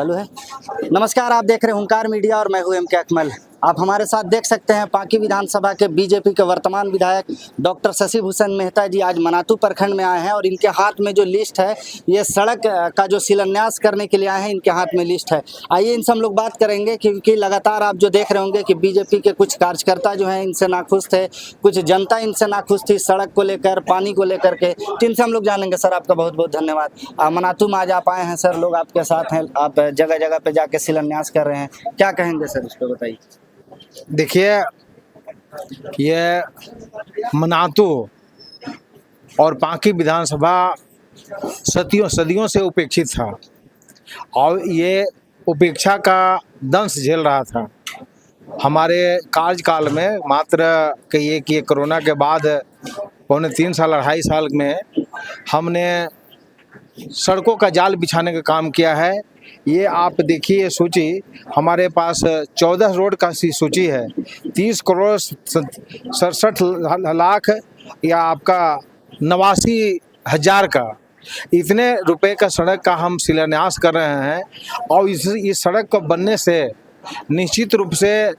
चालू है। नमस्कार, आप देख रहे हैं हुंकार मीडिया और मैं हूं एम के अकमल। आप हमारे साथ देख सकते हैं पांकी विधानसभा के बीजेपी के वर्तमान विधायक डॉक्टर शशि भूषण मेहता जी आज मनातू प्रखंड में आए हैं और इनके हाथ में जो लिस्ट है ये सड़क का जो शिलान्यास करने के लिए आए हैं। इनके हाथ में लिस्ट है। आइए इनसे हम लोग बात करेंगे क्योंकि लगातार आप जो देख रहे होंगे कि बीजेपी के कुछ कार्यकर्ता जो हैं इनसे नाखुश थे, कुछ जनता इनसे नाखुश थी सड़क को लेकर, पानी को लेकर के। तो इनसे हम लोग जानेंगे। सर, आपका बहुत बहुत धन्यवाद। मनातू में आज आप आए हैं सर, लोग आपके साथ हैं, आप जगह जगह पे जाके शिलान्यास कर रहे हैं, क्या कहेंगे सर इस पर बताइए। देखिए, ये मनातू और पांकी विधानसभा सदियों से उपेक्षित था और ये उपेक्षा का दंश झेल रहा था। हमारे कार्यकाल में मात्र कहिए कि कोरोना के बाद पौने 3 साल 2.5 साल में हमने सड़कों का जाल बिछाने का काम किया है। ये आप देखिए सूची, हमारे पास 14 रोड का सूची है। 30 करोड़ 67 लाख या आपका 89 हज़ार का इतने रुपए का सड़क का हम शिलान्यास कर रहे हैं। और इस सड़क को बनने से निश्चित रूप से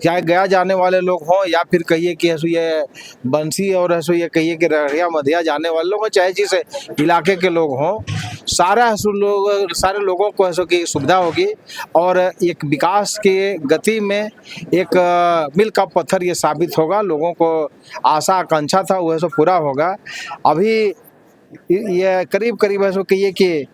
चाहे गया जाने वाले लोग हों या फिर कहिए कि ये बंसी और ये कहिए कि रहरिया मधिया जाने वाले लोग हों, चाहे जिस इलाके के लोग हों, सारे लोगों को ऐसो की सुविधा होगी और एक विकास के गति में एक मील का पत्थर ये साबित होगा। लोगों को आशा आकांक्षा था वो ऐसो पूरा होगा। अभी ये करीब ऐसो कहिए कि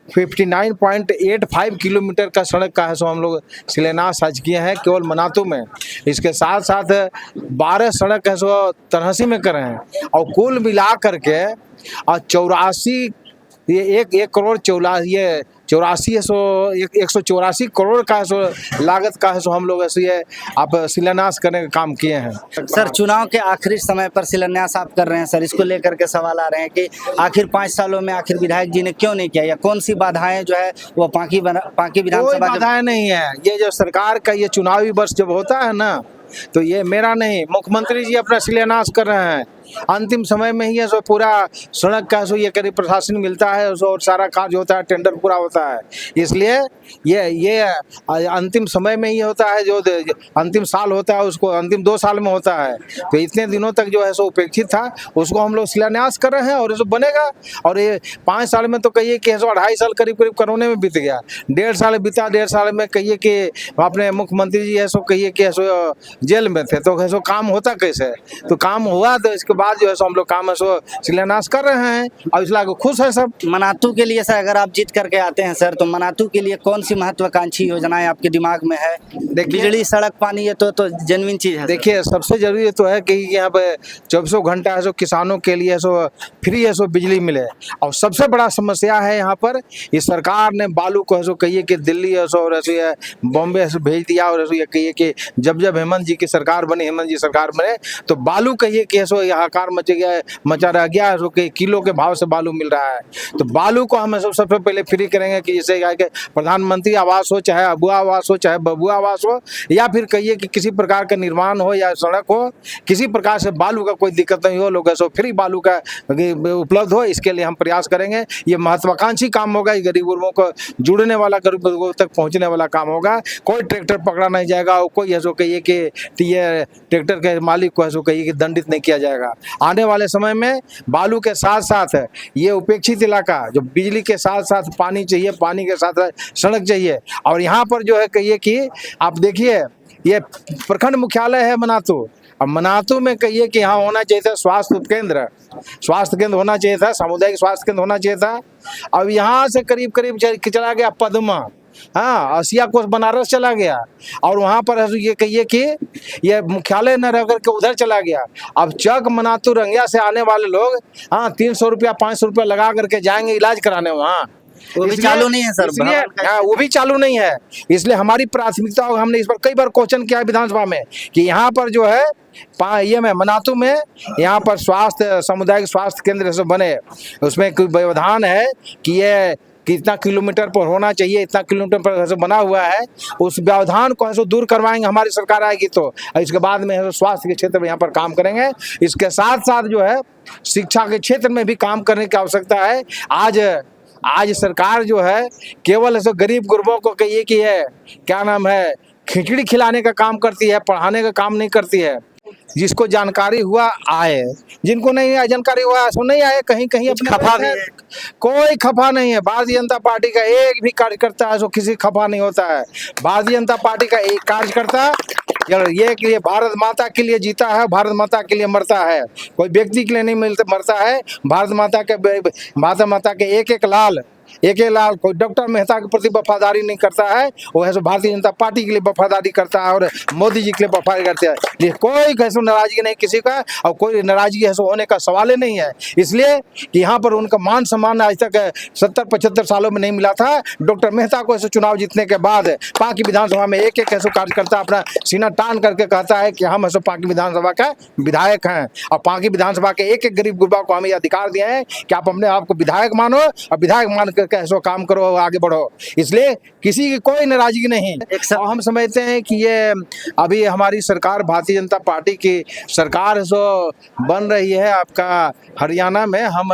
59.85 किलोमीटर का सड़क का है सो हम लोग शिलान्यास आज किए हैं केवल मनातू में। इसके साथ साथ 12 सड़क है सो तरहसी में कर रहे हैं और कुल मिला करके 84 ये 1 करोड़ 184 करोड़ का सो लागत का है सो हम लोग ऐसे ये आप शिलान्यास करने का काम किए हैं। सर, चुनाव के आखिरी समय पर शिलान्यास आप कर रहे हैं सर, इसको लेकर के सवाल आ रहे हैं कि आखिर 5 सालों में आखिर विधायक जी ने क्यों नहीं किया या कौन सी बाधाएं जो है वो पांकी विधानसभा कोई बाधाएं नहीं है। ये जो सरकार का ये चुनावी वर्ष जब होता है ना, तो ये मेरा नहीं, मुख्यमंत्री जी अपना शिलान्यास कर रहे हैं। अंतिम समय में ही है सो पूरा सड़क का सो ये करीब प्रशासन मिलता है और सारा कार्य होता है, टेंडर पूरा होता है। इसलिए ये अंतिम समय में ही होता है। जो अंतिम साल होता है उसको अंतिम 2 साल में होता है। तो इतने दिनों तक जो है सो उपेक्षित था उसको हम लोग शिलान्यास कर रहे हैं और ये बनेगा। और ये 5 साल में तो कहिए कि 2.5 साल करीब कोरोना में बीत गया, 1.5 साल बीता। 1.5 साल में कहिए कि अपने मुख्यमंत्री जी ऐसो कहिए कि ऐसो जेल में थे, तो ऐसो काम होता कैसे? तो काम हुआ, तो इसके बाद जो है सो हम लोग काम ऐसो शिलान्यास कर रहे हैं और इसलिए खुश है सब। मनातू के लिए सर, अगर आप जीत करके आते हैं सर, तो मनातू के लिए कौन सी महत्वाकांक्षी योजनाएं आपके दिमाग में है? बिजली, सड़क, पानी, ये तो जेन्युइन चीज है। देखिए, सबसे जरूरी तो है कि यहाँ पे 24 घंटा है सो किसानों के लिए सो फ्री है सो बिजली मिले। और सबसे बड़ा समस्या है यहाँ पर, इस सरकार ने बालू को ऐसो कहिए कि दिल्ली ऐसो और ऐसे बॉम्बे ऐसे भेज दिया। और ऐसो ये कहिए कि जब हेमंत जी की सरकार बनी, हेमंत जी सरकार बने, तो बालू कहिए कि ऐसो हाहाकार मचा रह गया। ऐसो कि किलो के भाव से बालू मिल रहा है। तो बालू को हम सबसे पहले फ्री करेंगे कि जैसे प्रधानमंत्री आवास हो, चाहे अबुआ आवास हो, चाहे बबुआ आवास हो, या फिर कहिए कि किसी प्रकार का निर्माण हो या सड़क हो, किसी प्रकार से बालू का कोई दिक्कत नहीं हो, लोग ऐसो फ्री बालू का उपलब्ध हो, इसके लिए हम प्रयास करेंगे। ये महत्वाकांक्षी काम होगा, ये गरीब लोगों को जुड़ने वाला, गरीब लोगों तक पहुंचने वाला काम होगा। कोई ट्रैक्टर पकड़ा नहीं जाएगा, कोई ऐसो कहिए कि ये ट्रैक्टर के मालिक को ऐसो कहिए कि दंडित नहीं किया जाएगा। आने वाले समय में बालू के साथ साथ ये उपेक्षित इलाका जो बिजली के साथ साथ पानी चाहिए, पानी के साथ सड़क चाहिए। और यहाँ पर जो है कहिए कि आप देखिए, ये प्रखंड मुख्यालय है मनातू। अब मनातू में कहिए कि यहाँ होना चाहिए था स्वास्थ्य केंद्र होना चाहिए था, सामुदायिक स्वास्थ्य केंद्र होना चाहिए था। अब यहाँ से करीब चला गया पद्मा, हाँ, असिया कोस बनारस चला गया। और वहाँ पर ये कहिए कि ये मुख्यालय न रह करके उधर चला गया। अब चक मनातू रंगिया से आने वाले लोग 300 रुपया 500 रुपया लगा करके जाएंगे इलाज कराने वहाँ। वो भी चालू नहीं है सर, इसलिए वो भी चालू नहीं है। इसलिए हमारी प्राथमिकता, हमने इस पर कई बार क्वेश्चन किया विधानसभा में कि यहाँ पर जो है ये में मनातू में यहाँ पर सामुदायिक स्वास्थ्य केंद्र से बने, उसमें कोई व्यवधान है कि ये कितना किलोमीटर पर होना चाहिए, इतना किलोमीटर पर बना हुआ है। उस व्यवधान को ऐसे दूर करवाएंगे, हमारी सरकार आएगी तो। इसके बाद में स्वास्थ्य के क्षेत्र में यहाँ पर काम करेंगे। इसके साथ साथ जो है शिक्षा के क्षेत्र में भी काम करने की आवश्यकता है। आज आज सरकार जो है केवल ऐसे गरीब गुरबों को कहिए कि है क्या नाम है, खिचड़ी खिलाने का काम करती है, पढ़ाने का काम नहीं करती है। जिसको जानकारी हुआ आए, जिनको नहीं जानकारी हुआ सो नहीं आए। कहीं कहीं अपने खफा भी है। कोई खफा नहीं है। भारतीय जनता पार्टी का एक भी कार्यकर्ता है सो किसी खफा नहीं होता है। भारतीय जनता पार्टी का एक कार्यकर्ता ये के लिए भारत माता के लिए जीता है, भारत माता के लिए मरता है। कोई व्यक्ति के लिए नहीं मरता है। भारत माता के एक एक लाल कोई डॉक्टर मेहता के प्रति वफादारी नहीं करता है, वो है सो भारतीय जनता पार्टी के लिए वफादारी करता है और मोदी जी के लिए वफादारी करते हैं। इसलिए कोई कैसे नाराजगी नहीं किसी का, और कोई नाराजगी है सो होने का सवाल ही नहीं है। इसलिए कि यहाँ पर उनका मान सम्मान आज तक 70-75 सालों में नहीं मिला था। डॉक्टर मेहता को ऐसे चुनाव जीतने के बाद पांकी विधानसभा में एक एक ऐसा कार्यकर्ता अपना सीना तान करके कहता है कि हम ऐसे पांकी विधानसभा का विधायक हैं, और पांकी विधानसभा के एक एक गरीब गुरबा को हमें अधिकार दिए हैं कि आप अपने आप को विधायक मानो और विधायक मान कैसे काम करो, आगे बढ़ो। इसलिए किसी की कोई नाराजगी नहीं। और हम समझते हैं कि ये अभी हमारी सरकार भारतीय जनता पार्टी की सरकार जो बन रही है आपका हरियाणा में, हम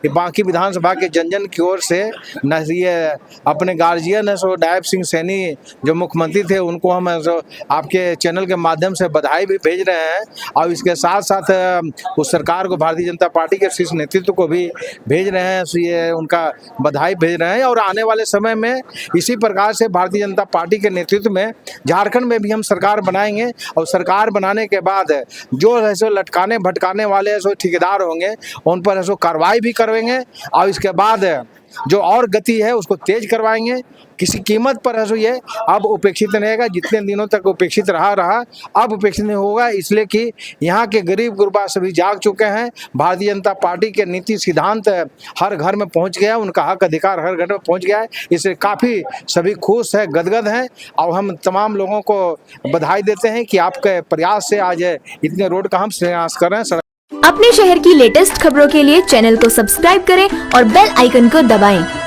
बाकी विधानसभा के जन जन की ओर से न ये अपने गार्जियन है सो नायब सिंह सैनी जो मुख्यमंत्री थे उनको हम आपके चैनल के माध्यम से बधाई भी भेज रहे हैं, और इसके साथ साथ उस सरकार को भारतीय जनता पार्टी के शीर्ष नेतृत्व को भी भेज रहे हैं, सो ये उनका बधाई भेज रहे हैं। और आने वाले समय में इसी प्रकार से भारतीय जनता पार्टी के नेतृत्व में झारखंड में भी हम सरकार बनाएंगे, और सरकार बनाने के बाद जो है सो लटकाने भटकाने वाले सो ठेकेदार होंगे उन पर सो कार्रवाई भी करवाएंगे, और इसके बाद जो और गति है उसको तेज करवाएंगे। किसी कीमत पर है सो ये अब उपेक्षित नहीं रहेगा। जितने दिनों तक उपेक्षित रहा अब उपेक्षित नहीं होगा, इसलिए कि यहाँ के गरीब गुरबा सभी जाग चुके हैं। भारतीय जनता पार्टी के नीति सिद्धांत हर घर में पहुँच गया, उनका हक अधिकार हर घर में पहुँच गया है। इससे काफ़ी सभी खुश है, गदगद हैं, और हम तमाम लोगों को बधाई देते हैं कि आपके प्रयास से आज इतने रोड का हम प्रयास कर रहे हैं। अपने शहर की लेटेस्ट खबरों के लिए चैनल को सब्सक्राइब करें और बेल आइकन को दबाएं।